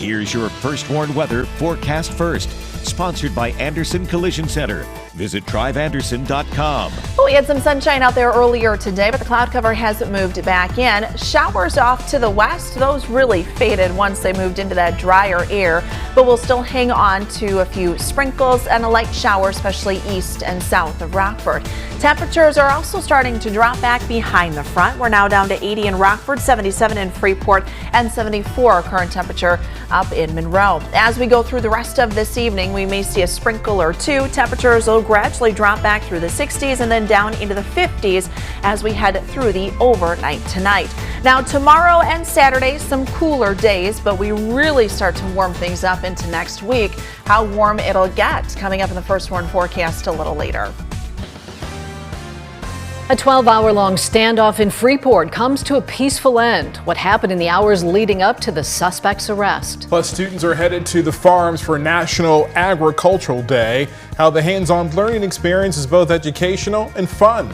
Here's your First Warn Weather forecast first, sponsored by Anderson Collision Center. Visit driveanderson.com. Well, we had some sunshine out there earlier today, but the cloud cover has moved back in. Showers off to the west. Those really faded once they moved into that drier air, but we'll still hang on to a few sprinkles and a light shower, especially east and south of Rockford. Temperatures are also starting to drop back behind the front. We're now down to 80 in Rockford, 77 in Freeport, and 74 current temperature up in Monroe. As we go through the rest of this evening, we may see a sprinkle or two. Temperatures will gradually drop back through the 60s and then down into the 50s as we head through the overnight tonight. Now tomorrow and Saturday, some cooler days, but we really start to warm things up into next week. How warm it'll get coming up in the First Warn forecast a little later. A 12-hour-long standoff in Freeport comes to a peaceful end. What happened in the hours leading up to the suspect's arrest? Plus, students are headed to the farms for National Agricultural Day. How the hands-on learning experience is both educational and fun.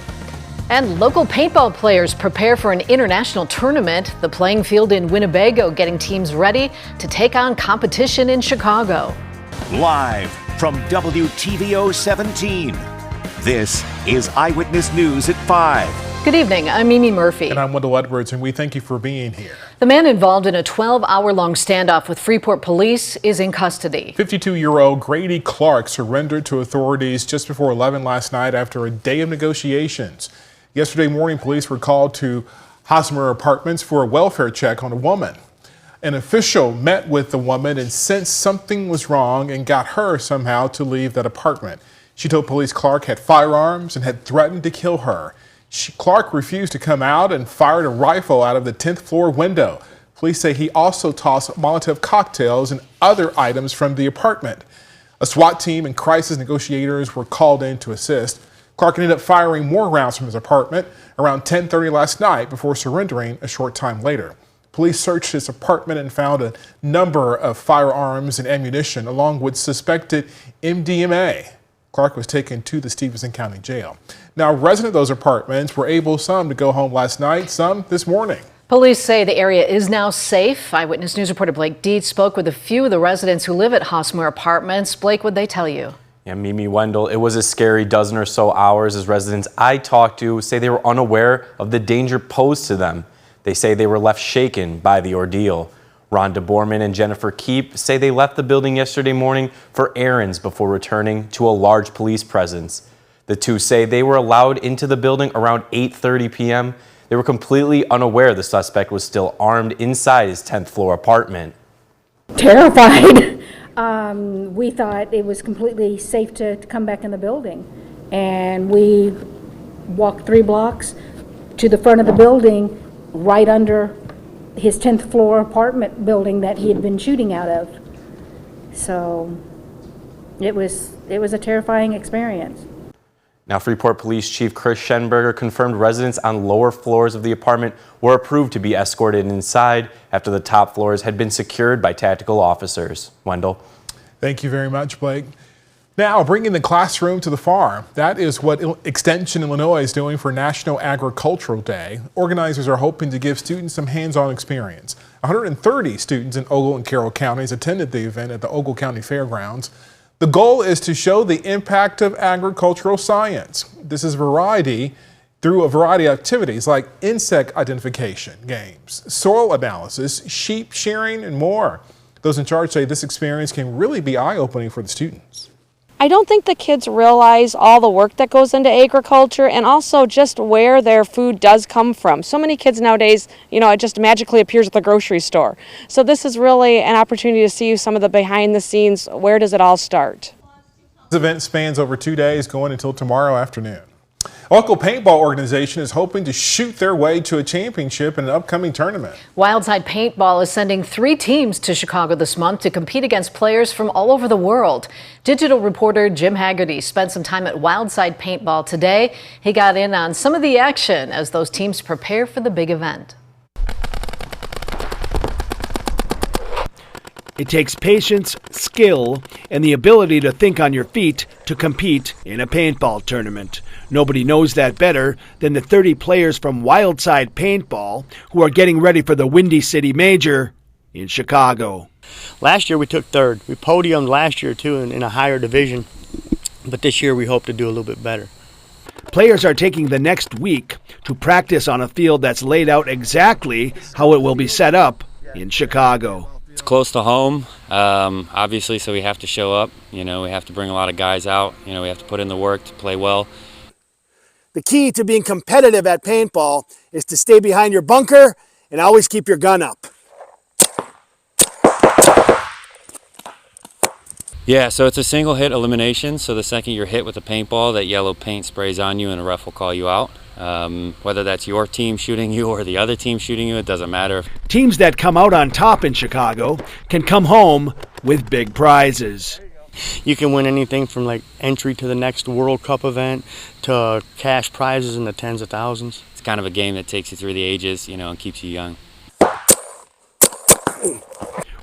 And local paintball players prepare for an international tournament. The playing field in Winnebago getting teams ready to take on competition in Chicago. Live from WTVO 17. This is Eyewitness News at 5. Good evening, I'm Mimi Murphy. And I'm Wendell Edwards, and we thank you for being here. The man involved in a 12-hour-long standoff with Freeport police is in custody. 52-year-old Grady Clark surrendered to authorities just before 11 last night after a day of negotiations. Yesterday morning, police were called to Hosmer Apartments for a welfare check on a woman. An official met with the woman and sensed something was wrong and got her somehow to leave that apartment. She told police Clark had firearms and had threatened to kill her. Clark refused to come out and fired a rifle out of the 10th floor window. Police say he also tossed Molotov cocktails and other items from the apartment. A SWAT team and crisis negotiators were called in to assist. Clark ended up firing more rounds from his apartment around 10:30 last night before surrendering a short time later. Police searched his apartment and found a number of firearms and ammunition along with suspected MDMA. Clark was taken to the Stevenson County Jail. Now, residents of those apartments were able, some to go home last night, some this morning. Police say the area is now safe. Eyewitness News reporter Blake Dietz spoke with a few of the residents who live at Hosmer Apartments. Blake, what'd they tell you? Yeah, Mimi, Wendell, it was a scary dozen or so hours as residents I talked to say they were unaware of the danger posed to them. They say they were left shaken by the ordeal. Rhonda Borman and Jennifer Keep say they left the building yesterday morning for errands before returning to a large police presence. The two say they were allowed into the building around 8:30 p.m. They were completely unaware the suspect was still armed inside his 10th floor apartment. Terrified. We thought it was completely safe to come back in the building. And we walked 3 blocks to the front of the building, right under his 10th floor apartment building that he had been shooting out of. So it was a terrifying experience. Now, Freeport Police Chief Chris Schenberger confirmed residents on lower floors of the apartment were approved to be escorted inside after the top floors had been secured by tactical officers. Wendell. Thank you very much, Blake. Now, bringing the classroom to the farm. That is what Extension Illinois is doing for National Agricultural Day. Organizers are hoping to give students some hands-on experience. 130 students in Ogle and Carroll counties attended the event at the Ogle County Fairgrounds. The goal is to show the impact of agricultural science. This is through a variety of activities like insect identification games, soil analysis, sheep shearing, and more. Those in charge say this experience can really be eye-opening for the students. I don't think the kids realize all the work that goes into agriculture and also just where their food does come from. So many kids nowadays, it just magically appears at the grocery store. So this is really an opportunity to see some of the behind the scenes. Where does it all start? This event spans over 2 days, going until tomorrow afternoon. A local paintball organization is hoping to shoot their way to a championship in an upcoming tournament. Wildside Paintball is sending 3 teams to Chicago this month to compete against players from all over the world. Digital reporter Jim Haggerty spent some time at Wildside Paintball today. He got in on some of the action as those teams prepare for the big event. It takes patience, skill, and the ability to think on your feet to compete in a paintball tournament. Nobody knows that better than the 30 players from Wildside Paintball who are getting ready for the Windy City Major in Chicago. Last year we took third. We podiumed last year too in a higher division, but this year we hope to do a little bit better. Players are taking the next week to practice on a field that's laid out exactly how it will be set up in Chicago. It's close to home, obviously, so we have to show up. We have to bring a lot of guys out. We have to put in the work to play well. The key to being competitive at paintball is to stay behind your bunker and always keep your gun up. Yeah, so it's a single hit elimination. So the second you're hit with a paintball, that yellow paint sprays on you and a ref will call you out. Whether that's your team shooting you or the other team shooting you, it doesn't matter. Teams that come out on top in Chicago can come home with big prizes. You can win anything from like entry to the next World Cup event to cash prizes in the tens of thousands. It's kind of a game that takes you through the ages, and keeps you young.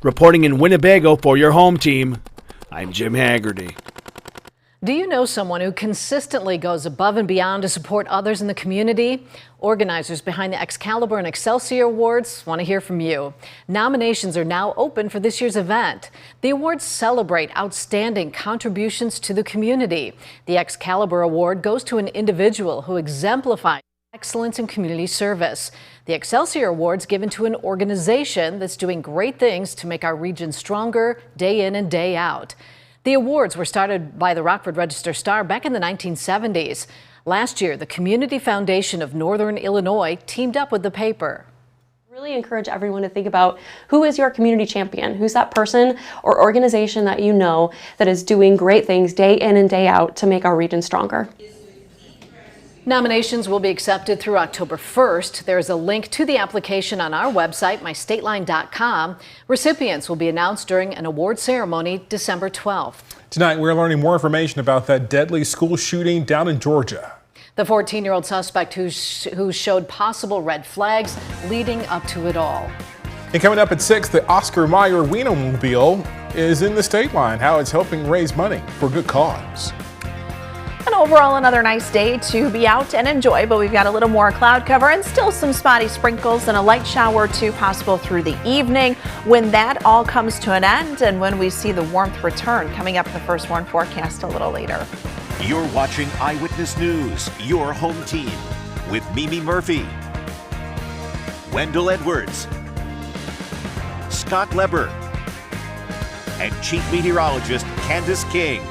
Reporting in Winnebago for your home team, I'm Jim Haggerty. Do you know someone who consistently goes above and beyond to support others in the community? Organizers behind the Excalibur and Excelsior Awards want to hear from you. Nominations are now open for this year's event. The awards celebrate outstanding contributions to the community. The Excalibur Award goes to an individual who exemplifies excellence in community service. The Excelsior Award's given to an organization that's doing great things to make our region stronger day in and day out. The awards were started by the Rockford Register-Star back in the 1970s. Last year, the Community Foundation of Northern Illinois teamed up with the paper. Really encourage everyone to think about who is your community champion, who's that person or organization that you know that is doing great things day in and day out to make our region stronger. Nominations will be accepted through October 1st. There is a link to the application on our website, mystateline.com. Recipients will be announced during an award ceremony December 12th. Tonight, we're learning more information about that deadly school shooting down in Georgia. The 14-year-old suspect who showed possible red flags leading up to it all. And coming up at 6, the Oscar Mayer Wienermobile is in the state line, how it's helping raise money for good cause. And overall, another nice day to be out and enjoy, but we've got a little more cloud cover and still some spotty sprinkles and a light shower or two possible through the evening. When that all comes to an end and when we see the warmth return, coming up in the first warn forecast a little later. You're watching Eyewitness News, your home team, with Mimi Murphy, Wendell Edwards, Scott Leber, and Chief Meteorologist Candace King.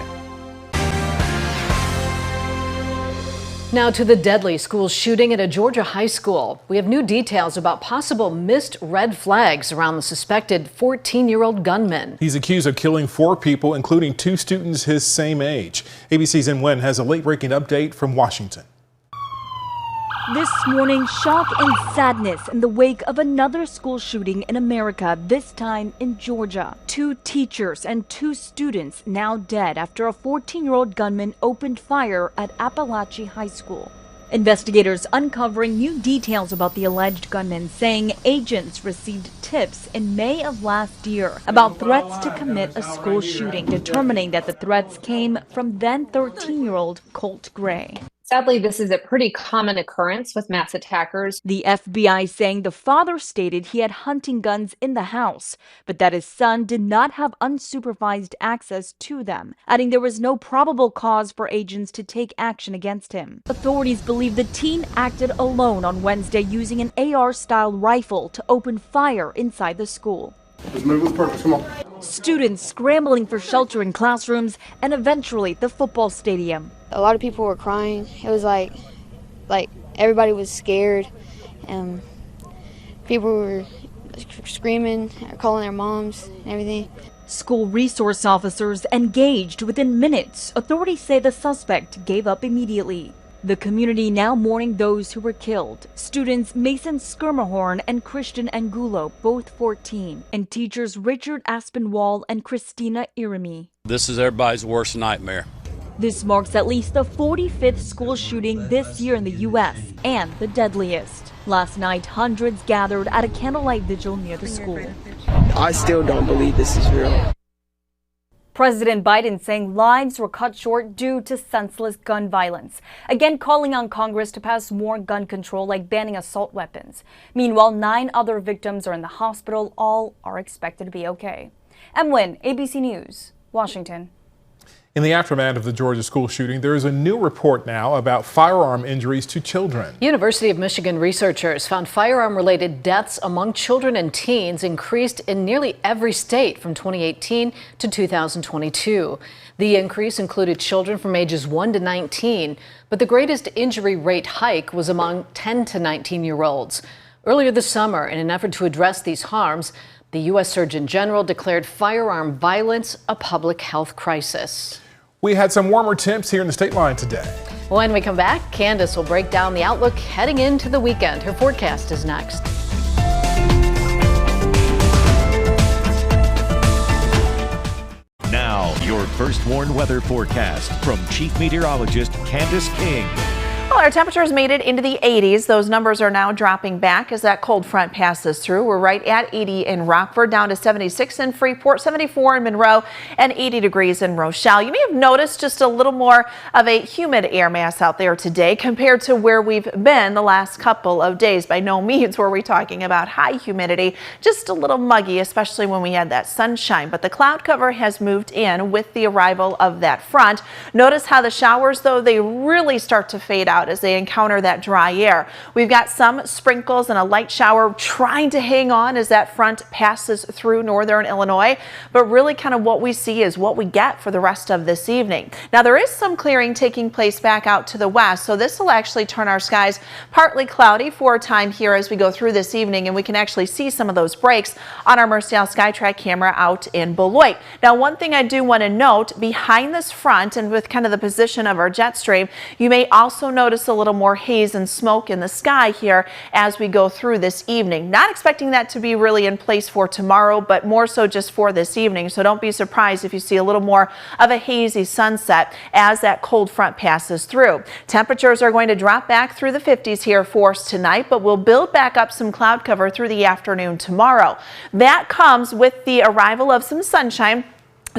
Now to the deadly school shooting at a Georgia high school. We have new details about possible missed red flags around the suspected 14-year-old gunman. He's accused of killing 4 people, including 2 students his same age. ABC's In Wen has a late-breaking update from Washington. This morning, shock and sadness in the wake of another school shooting in America, this time in Georgia. 2 teachers and 2 students now dead after a 14-year-old gunman opened fire at Appalachia High School. Investigators uncovering new details about the alleged gunman, saying agents received tips in May of last year about threats to commit a school shooting, determining that the threats came from then 13-year-old Colt Gray. Sadly, this is a pretty common occurrence with mass attackers. The FBI saying the father stated he had hunting guns in the house, but that his son did not have unsupervised access to them, adding there was no probable cause for agents to take action against him. Authorities believe the teen acted alone on Wednesday using an AR-style rifle to open fire inside the school. Let's move with purpose, come on. Students scrambling for shelter in classrooms and eventually the football stadium. A lot of people were crying. It was like everybody was scared, and people were screaming, calling their moms and everything. School resource officers engaged within minutes. Authorities say the suspect gave up immediately. The community now mourning those who were killed. Students Mason Skirmahorn and Christian Angulo, both 14, and teachers Richard Aspinwall and Christina Irimi. This is everybody's worst nightmare. This marks at least the 45th school shooting this year in the U.S. and the deadliest. Last night, hundreds gathered at a candlelight vigil near the school. I still don't believe this is real. President Biden saying lives were cut short due to senseless gun violence. Again, calling on Congress to pass more gun control, like banning assault weapons. Meanwhile, 9 other victims are in the hospital. All are expected to be okay. Emlyn, ABC News, Washington. In the aftermath of the Georgia school shooting, there is a new report now about firearm injuries to children. University of Michigan researchers found firearm-related deaths among children and teens increased in nearly every state from 2018 to 2022. The increase included children from ages 1 to 19, but the greatest injury rate hike was among 10 to 19-year-olds. Earlier this summer, in an effort to address these harms, the U.S. Surgeon General declared firearm violence a public health crisis. We had some warmer temps here in the state line today. When we come back, Candace will break down the outlook heading into the weekend. Her forecast is next. Now, your First Warn weather forecast from Chief Meteorologist Candace King. Well, our temperatures made it into the 80s. Those numbers are now dropping back as that cold front passes through. We're right at 80 in Rockford, down to 76 in Freeport, 74 in Monroe, and 80 degrees in Rochelle. You may have noticed just a little more of a humid air mass out there today compared to where we've been the last couple of days. By no means were we talking about high humidity, just a little muggy, especially when we had that sunshine. But the cloud cover has moved in with the arrival of that front. Notice how the showers, though, they really start to fade out as they encounter that dry air. We've got some sprinkles and a light shower trying to hang on as that front passes through northern Illinois, but really kind of what we see is what we get for the rest of this evening. Now there is some clearing taking place back out to the west, so this will actually turn our skies partly cloudy for a time here as we go through this evening, and we can actually see some of those breaks on our Mercedale SkyTrack camera out in Beloit. Now one thing I do want to note, behind this front and with kind of the position of our jet stream, you may also notice a little more haze and smoke in the sky here as we go through this evening. Not expecting that to be really in place for tomorrow, but more so just for this evening. So don't be surprised if you see a little more of a hazy sunset as that cold front passes through. Temperatures are going to drop back through the 50s here for us tonight, but we'll build back up some cloud cover through the afternoon tomorrow. That comes with the arrival of some sunshine.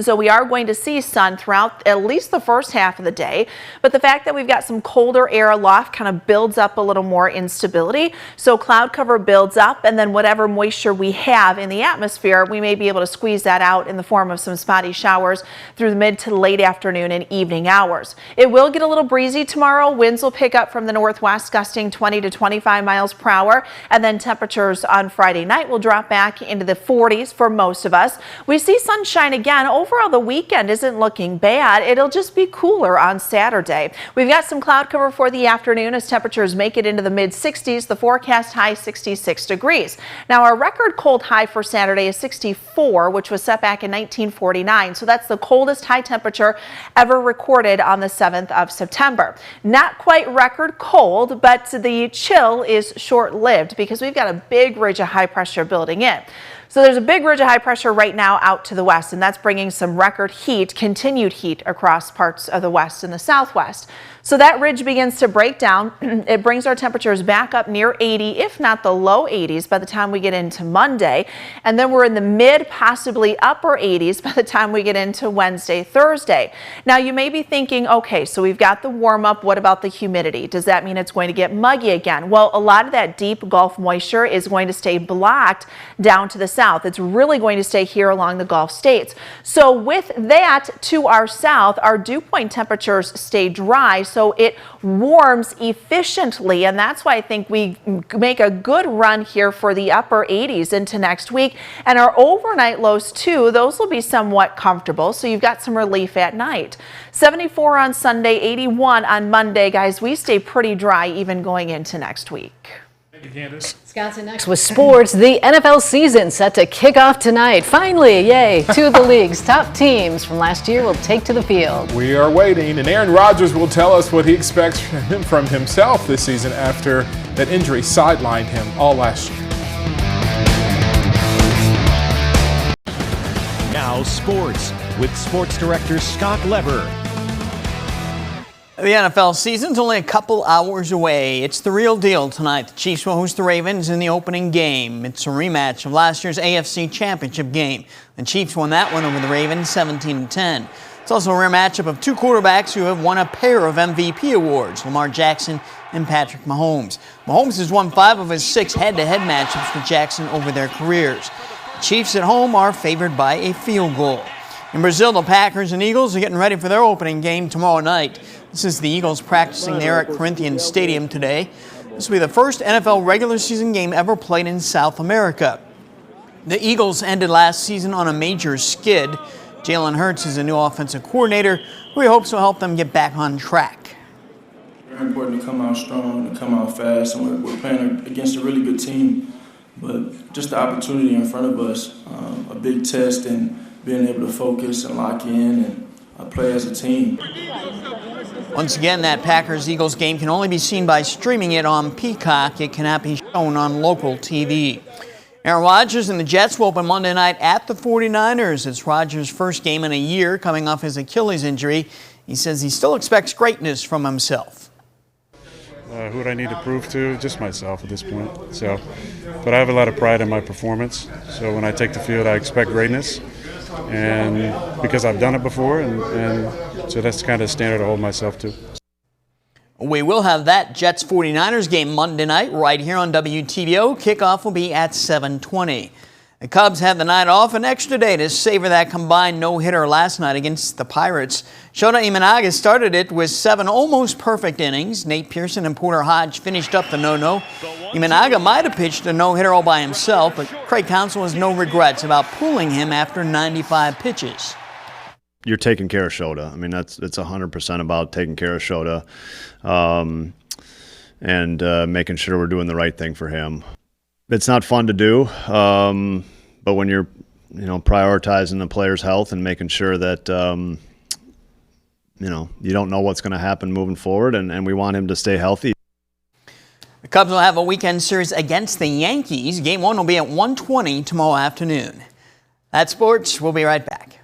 So we are going to see sun throughout at least the first half of the day, but the fact that we've got some colder air aloft kind of builds up a little more instability. So cloud cover builds up, and then whatever moisture we have in the atmosphere, we may be able to squeeze that out in the form of some spotty showers through the mid to late afternoon and evening hours. It will get a little breezy tomorrow. Winds will pick up from the northwest, gusting 20 to 25 miles per hour, and then temperatures on Friday night will drop back into the 40s for most of us. We see sunshine again. Overall, the weekend isn't looking bad. It'll just be cooler on Saturday. We've got some cloud cover for the afternoon as temperatures make it into the mid 60s. The forecast high 66 degrees. Now our record cold high for Saturday is 64, which was set back in 1949. So that's the coldest high temperature ever recorded on the 7th of September. Not quite record cold, but the chill is short-lived because we've got a big ridge of high pressure building in. So there's a big ridge of high pressure right now out to the west, and that's bringing some record heat, continued heat across parts of the west and the southwest. So that ridge begins to break down. It brings our temperatures back up near 80, if not the low 80s by the time we get into Monday. And then we're in the mid, possibly upper 80s by the time we get into Wednesday, Thursday. Now you may be thinking, okay, so we've got the warm up. What about the humidity? Does that mean it's going to get muggy again? Well, a lot of that deep Gulf moisture is going to stay blocked down to the south. It's really going to stay here along the Gulf states. So with that to our south, our dew point temperatures stay dry. So it warms efficiently, and that's why I think we make a good run here for the upper 80s into next week. And our overnight lows too, those will be somewhat comfortable, so you've got some relief at night. 74 on Sunday, 81 on Monday. Guys, we stay pretty dry even going into next week. Thank you, Candace. Scott's next with sports. The NFL season set to kick off tonight. Finally, yay, two of the league's top teams from last year will take to the field. We are waiting, and Aaron Rodgers will tell us what he expects from himself this season after that injury sidelined him all last year. Now sports with sports director Scott Lever. The NFL season's only a couple hours away. It's the real deal tonight. The Chiefs will host the Ravens in the opening game. It's a rematch of last year's AFC Championship game. The Chiefs won that one over the Ravens 17-10. It's also a rare matchup of two quarterbacks who have won a pair of MVP awards, Lamar Jackson and Patrick Mahomes. Mahomes has won 5 of his 6 head-to-head matchups with Jackson over their careers. The Chiefs at home are favored by a field goal. In Brazil, the Packers and Eagles are getting ready for their opening game tomorrow night. This is the Eagles practicing there at Corinthians Stadium today. This will be the first NFL regular season game ever played in South America. The Eagles ended last season on a major skid. Jalen Hurts is a new offensive coordinator who he hopes will help them get back on track. Very important to come out strong, to come out fast, and we're playing against a really good team. But just the opportunity in front of us, a big test, and being able to focus and lock in and play as a team. Once again, that Packers-Eagles game can only be seen by streaming it on Peacock. It cannot be shown on local TV. Aaron Rodgers and the Jets will open Monday night at the 49ers. It's Rodgers' first game in a year coming off his Achilles injury. He says he still expects greatness from himself. Who would I need to prove to? Just myself at this point. But I have a lot of pride in my performance. So when I take the field, I expect greatness. And because I've done it before, and so that's kind of standard to hold myself to. We will have that Jets-49ers game Monday night right here on WTVO. Kickoff will be at 7:20. The Cubs had the night off, an extra day to savor that combined no-hitter last night against the Pirates. Shota Imanaga started it with 7 almost perfect innings. Nate Pearson and Porter Hodge finished up the no-no. Imanaga might have pitched a no-hitter all by himself, but Craig Counsell has no regrets about pulling him after 95 pitches. You're taking care of Shota. I mean, it's 100% about taking care of Shota and making sure we're doing the right thing for him. It's not fun to do, but when you're, prioritizing the player's health and making sure that, you don't know what's going to happen moving forward, and we want him to stay healthy. The Cubs will have a weekend series against the Yankees. Game 1 will be at 1:20 tomorrow afternoon. That's sports. We'll be right back.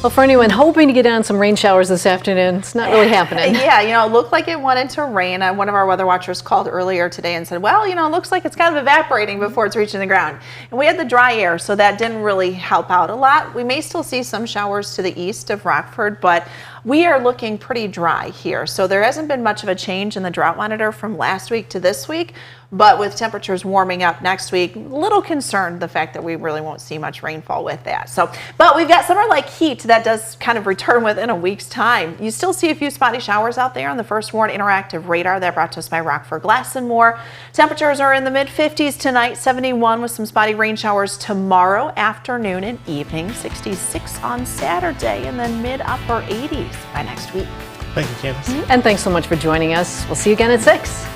Well, for anyone hoping to get on some rain showers this afternoon, it's not really happening. Yeah, it looked like it wanted to rain. One of our weather watchers called earlier today and said, well, it looks like it's kind of evaporating before it's reaching the ground. And we had the dry air, so that didn't really help out a lot. We may still see some showers to the east of Rockford, but we are looking pretty dry here. So there hasn't been much of a change in the drought monitor from last week to this week. But with temperatures warming up next week, a little concerned the fact that we really won't see much rainfall with that. But we've got summer-like heat that does kind of return within a week's time. You still see a few spotty showers out there on the First Warn Interactive Radar that brought to us by Rockford Glass and More. Temperatures are in the mid-50s tonight, 71 with some spotty rain showers tomorrow afternoon and evening, 66 on Saturday, and then mid-upper 80s by next week. Thank you, Candace. And thanks so much for joining us. We'll see you again at 6.